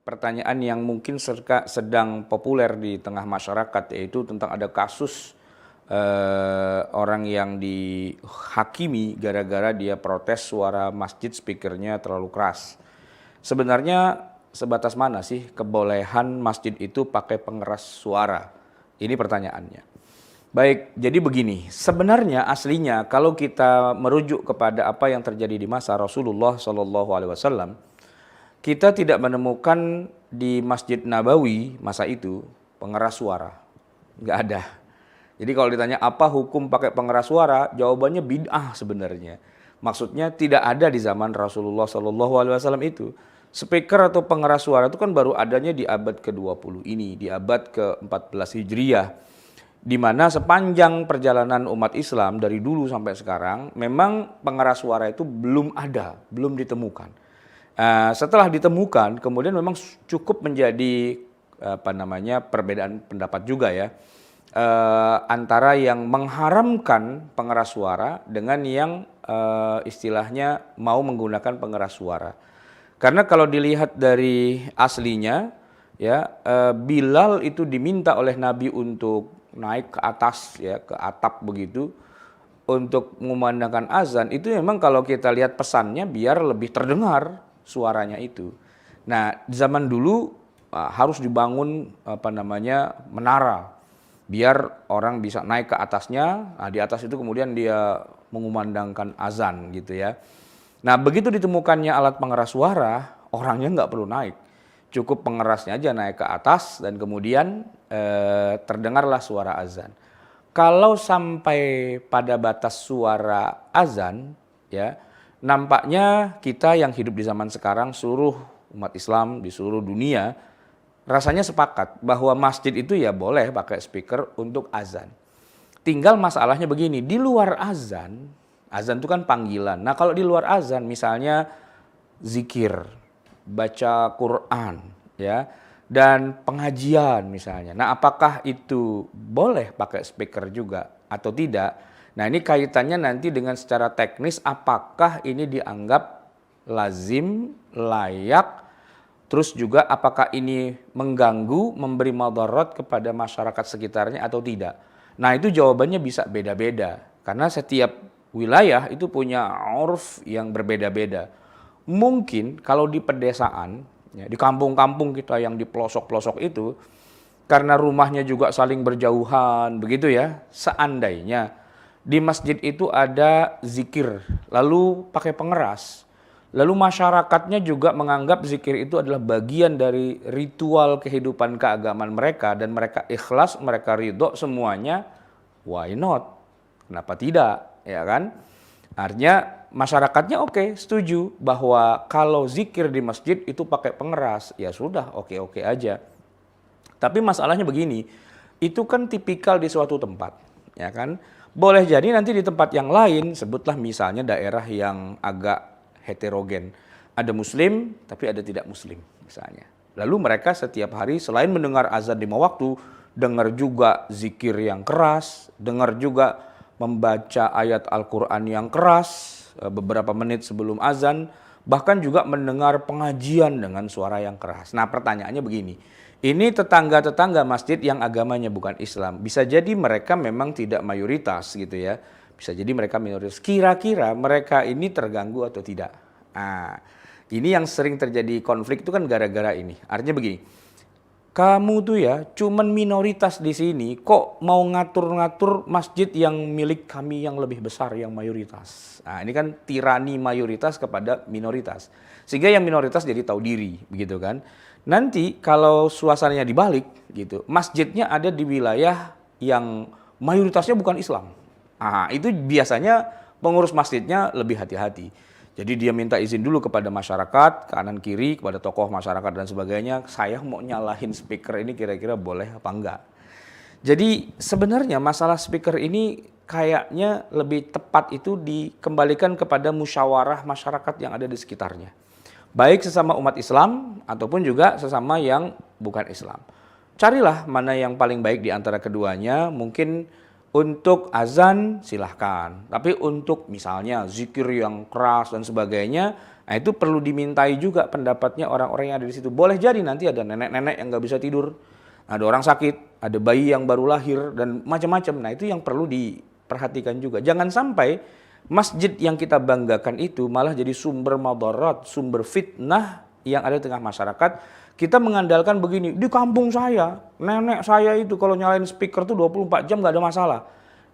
pertanyaan yang mungkin sedang populer di tengah masyarakat, yaitu tentang ada kasus orang yang dihakimi gara-gara dia protes suara masjid speakernya terlalu keras. Sebenarnya sebatas mana sih kebolehan masjid itu pakai pengeras suara? Ini pertanyaannya. Baik, jadi begini, sebenarnya aslinya kalau kita merujuk kepada apa yang terjadi di masa Rasulullah SAW, kita tidak menemukan di Masjid Nabawi masa itu pengeras suara, nggak ada. Jadi kalau ditanya apa hukum pakai pengeras suara, jawabannya bid'ah sebenarnya. Maksudnya tidak ada di zaman Rasulullah SAW itu. Speaker atau pengeras suara itu kan baru adanya di abad ke-20 ini, di abad ke-14 Hijriah. Di mana sepanjang perjalanan umat Islam dari dulu sampai sekarang, memang pengeras suara itu belum ada, belum ditemukan. Setelah ditemukan, kemudian memang cukup menjadi perbedaan pendapat juga ya, antara yang mengharamkan pengeras suara dengan yang istilahnya mau menggunakan pengeras suara. Karena kalau dilihat dari aslinya, ya Bilal itu diminta oleh Nabi untuk naik ke atas, ya ke atap begitu, untuk mengumandangkan azan. Itu memang kalau kita lihat pesannya biar lebih terdengar suaranya itu. Nah, di zaman dulu harus dibangun menara biar orang bisa naik ke atasnya. Nah, di atas itu kemudian dia mengumandangkan azan gitu ya. Nah, begitu ditemukannya alat pengeras suara, orangnya nggak perlu naik. Cukup pengerasnya aja naik ke atas dan kemudian terdengarlah suara azan. Kalau sampai pada batas suara azan, ya nampaknya kita yang hidup di zaman sekarang, seluruh umat Islam di seluruh dunia, rasanya sepakat bahwa masjid itu ya boleh pakai speaker untuk azan. Tinggal masalahnya begini, di luar azan, azan itu kan panggilan. Nah kalau di luar azan misalnya zikir, baca Quran, ya, dan pengajian misalnya. Nah apakah itu boleh pakai speaker juga atau tidak? Nah ini kaitannya nanti dengan secara teknis apakah ini dianggap lazim, layak, terus juga apakah ini mengganggu, memberi madarat kepada masyarakat sekitarnya atau tidak. Nah itu jawabannya bisa beda-beda karena setiap wilayah itu punya urf yang berbeda-beda. Mungkin kalau di pedesaan, ya, di kampung-kampung kita yang di pelosok-pelosok itu, karena rumahnya juga saling berjauhan, begitu ya, seandainya di masjid itu ada zikir, lalu pakai pengeras, lalu masyarakatnya juga menganggap zikir itu adalah bagian dari ritual kehidupan keagamaan mereka, dan mereka ikhlas, mereka ridho semuanya, why not? Kenapa tidak, ya kan? Artinya masyarakatnya oke, setuju bahwa kalau zikir di masjid itu pakai pengeras, ya sudah oke-oke aja. Tapi masalahnya begini, itu kan tipikal di suatu tempat, ya kan? Boleh jadi nanti di tempat yang lain, sebutlah misalnya daerah yang agak heterogen. Ada muslim, tapi ada tidak muslim misalnya. Lalu mereka setiap hari selain mendengar azan 5 waktu, dengar juga zikir yang keras, dengar juga membaca ayat Al-Quran yang keras beberapa menit sebelum azan, bahkan juga mendengar pengajian dengan suara yang keras. Nah pertanyaannya begini, ini tetangga-tetangga masjid yang agamanya bukan Islam, bisa jadi mereka memang tidak mayoritas gitu ya, bisa jadi mereka minoritas, kira-kira mereka ini terganggu atau tidak? Nah ini yang sering terjadi konflik itu kan gara-gara ini, artinya begini, kamu tuh ya cuman minoritas di sini, kok mau ngatur-ngatur masjid yang milik kami yang lebih besar, yang mayoritas. Nah ini kan tirani mayoritas kepada minoritas. Sehingga yang minoritas jadi tahu diri, begitu kan. Nanti kalau suasananya dibalik gitu, masjidnya ada di wilayah yang mayoritasnya bukan Islam. Nah itu biasanya pengurus masjidnya lebih hati-hati. Jadi dia minta izin dulu kepada masyarakat, kanan kiri, kepada tokoh masyarakat dan sebagainya. Saya mau nyalahin speaker ini kira-kira boleh apa enggak. Jadi sebenarnya masalah speaker ini kayaknya lebih tepat itu dikembalikan kepada musyawarah masyarakat yang ada di sekitarnya. Baik sesama umat Islam ataupun juga sesama yang bukan Islam. Carilah mana yang paling baik di antara keduanya. Mungkin Untuk azan silahkan, tapi untuk misalnya zikir yang keras dan sebagainya, nah itu perlu dimintai juga pendapatnya orang-orang yang ada di situ. Boleh jadi nanti ada nenek-nenek yang nggak bisa tidur, ada orang sakit, ada bayi yang baru lahir dan macam-macam. Nah itu yang perlu diperhatikan juga. Jangan sampai masjid yang kita banggakan itu malah jadi sumber madarat, sumber fitnah yang ada di tengah masyarakat. Kita mengandalkan begini, di kampung saya, nenek saya itu kalau nyalain speaker tuh 24 jam nggak ada masalah.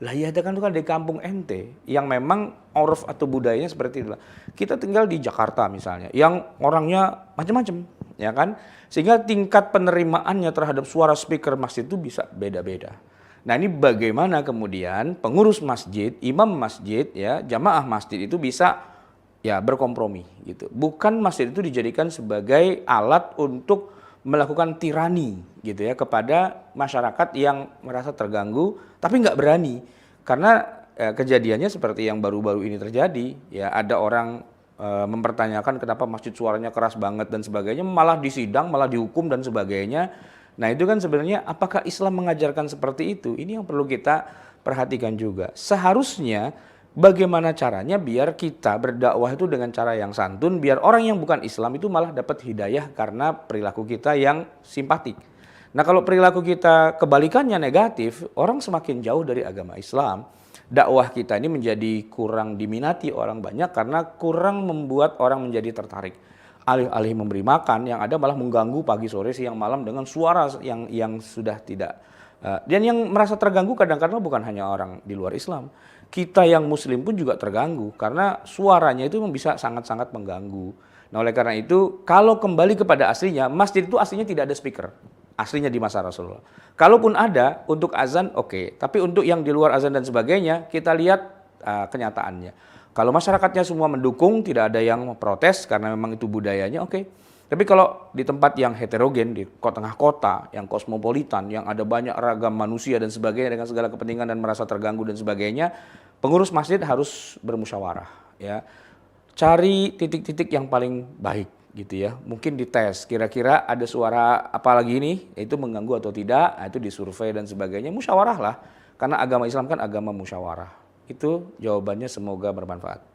Lah iya itu kan di kampung ente yang memang uruf atau budayanya seperti itulah. Kita tinggal di Jakarta misalnya, yang orangnya macam-macam, ya kan? Sehingga tingkat penerimaannya terhadap suara speaker masjid itu bisa beda-beda. Nah ini bagaimana kemudian pengurus masjid, imam masjid, ya jamaah masjid itu bisa ya berkompromi gitu. Bukan masjid itu dijadikan sebagai alat untuk melakukan tirani gitu ya kepada masyarakat yang merasa terganggu tapi nggak berani. Karena kejadiannya seperti yang baru-baru ini terjadi, ya ada orang mempertanyakan kenapa masjid suaranya keras banget dan sebagainya, malah disidang, malah dihukum dan sebagainya. Nah itu kan sebenarnya apakah Islam mengajarkan seperti itu? Ini yang perlu kita perhatikan juga. Seharusnya bagaimana caranya biar kita berdakwah itu dengan cara yang santun, biar orang yang bukan Islam itu malah dapat hidayah karena perilaku kita yang simpatik. Nah kalau perilaku kita kebalikannya negatif, orang semakin jauh dari agama Islam. Dakwah kita ini menjadi kurang diminati orang banyak karena kurang membuat orang menjadi tertarik. Alih-alih memberi makan, yang ada malah mengganggu pagi sore siang malam dengan suara yang sudah tidak. Dan yang merasa terganggu kadang-kadang bukan hanya orang di luar Islam. Kita yang muslim pun juga terganggu karena suaranya itu bisa sangat-sangat mengganggu. Nah oleh karena itu kalau kembali kepada aslinya, masjid itu aslinya tidak ada speaker. Aslinya di masa Rasulullah. Kalaupun ada untuk azan oke. Tapi untuk yang di luar azan dan sebagainya kita lihat kenyataannya. Kalau masyarakatnya semua mendukung, tidak ada yang protes karena memang itu budayanya oke. Tapi kalau di tempat yang heterogen, di tengah kota, yang kosmopolitan, yang ada banyak ragam manusia dan sebagainya dengan segala kepentingan dan merasa terganggu dan sebagainya, pengurus masjid harus bermusyawarah, ya. Cari titik-titik yang paling baik gitu ya. Mungkin dites, kira-kira ada suara apa lagi nih, itu mengganggu atau tidak, itu disurvei dan sebagainya, musyawarah lah. Karena agama Islam kan agama musyawarah. Itu jawabannya, semoga bermanfaat.